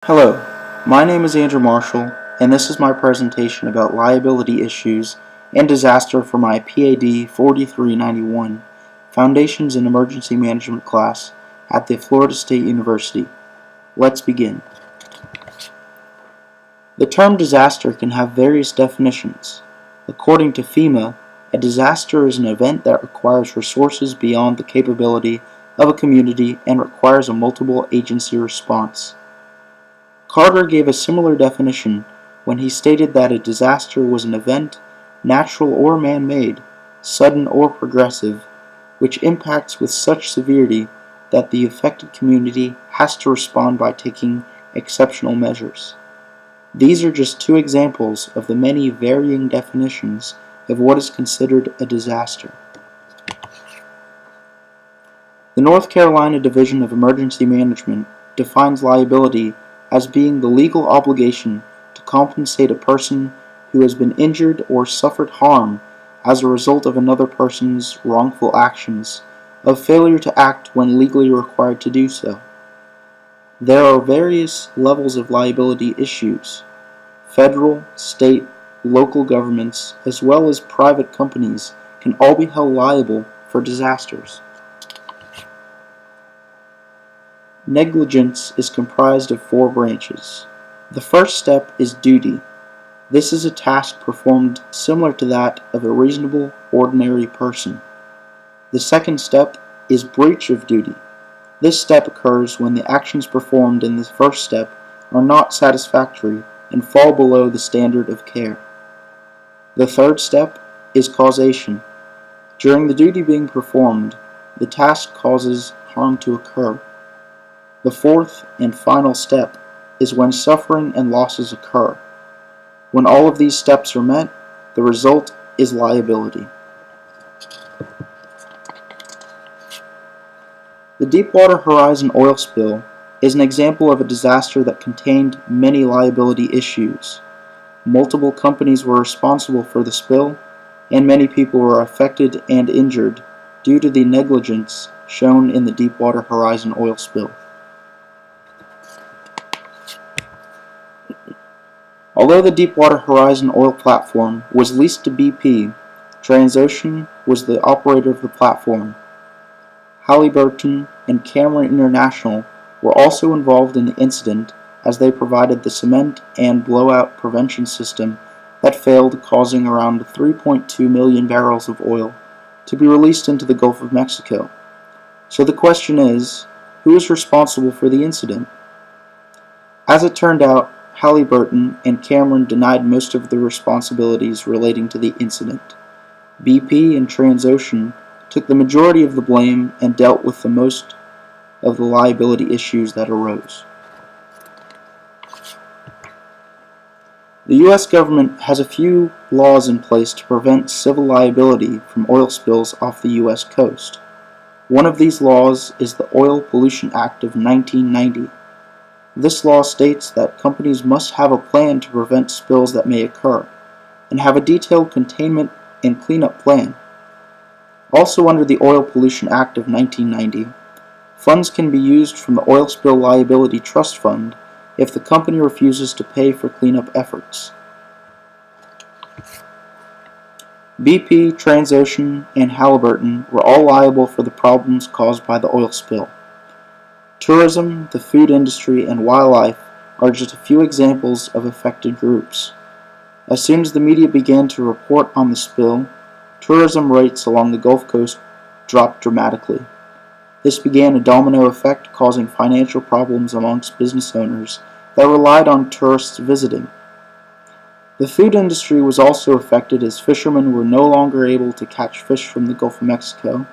Hello, my name is Andrew Marshall, and this is my presentation about liability issues and disaster for my PAD 4391, Foundations in Emergency Management class at the Florida State University. Let's begin. The term disaster can have various definitions. According to FEMA, a disaster is an event that requires resources beyond the capability of a community and requires a multiple agency response. Carter gave a similar definition when he stated that a disaster was an event, natural or man-made, sudden or progressive, which impacts with such severity that the affected community has to respond by taking exceptional measures. These are just two examples of the many varying definitions of what is considered a disaster. The North Carolina Division of Emergency Management defines liability as being the legal obligation to compensate a person who has been injured or suffered harm as a result of another person's wrongful actions, of failure to act when legally required to do so. There are various levels of liability issues. Federal, state, local governments, as well as private companies can all be held liable for disasters. Negligence is comprised of four branches. The first step is duty. This is a task performed similar to that of a reasonable, ordinary person. The second step is breach of duty. This step occurs when the actions performed in the first step are not satisfactory and fall below the standard of care. The third step is causation. During the duty being performed, the task causes harm to occur. The fourth and final step is when suffering and losses occur. When all of these steps are met, the result is liability. The Deepwater Horizon oil spill is an example of a disaster that contained many liability issues. Multiple companies were responsible for the spill, and many people were affected and injured due to the negligence shown in the Deepwater Horizon oil spill. Although the Deepwater Horizon oil platform was leased to BP, Transocean was the operator of the platform. Halliburton and Cameron International were also involved in the incident as they provided the cement and blowout prevention system that failed, causing around 3.2 million barrels of oil to be released into the Gulf of Mexico. So the question is, who is responsible for the incident? As it turned out, Halliburton and Cameron denied most of the responsibilities relating to the incident. BP and Transocean took the majority of the blame and dealt with the most of the liability issues that arose. The U.S. government has a few laws in place to prevent civil liability from oil spills off the U.S. coast. One of these laws is the Oil Pollution Act of 1990. This law states that companies must have a plan to prevent spills that may occur, and have a detailed containment and cleanup plan. Also under the Oil Pollution Act of 1990, funds can be used from the Oil Spill Liability Trust Fund if the company refuses to pay for cleanup efforts. BP, Transocean, and Halliburton were all liable for the problems caused by the oil spill. Tourism, the food industry, and wildlife are just a few examples of affected groups. As soon as the media began to report on the spill, tourism rates along the Gulf Coast dropped dramatically. This began a domino effect, causing financial problems amongst business owners that relied on tourists visiting. The food industry was also affected as fishermen were no longer able to catch fish from the Gulf of Mexico,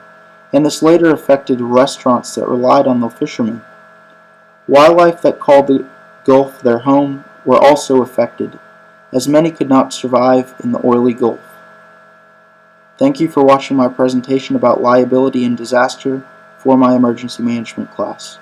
and this later affected restaurants that relied on the fishermen. Wildlife that called the Gulf their home were also affected, as many could not survive in the oily Gulf. Thank you for watching my presentation about liability and disaster for my emergency management class.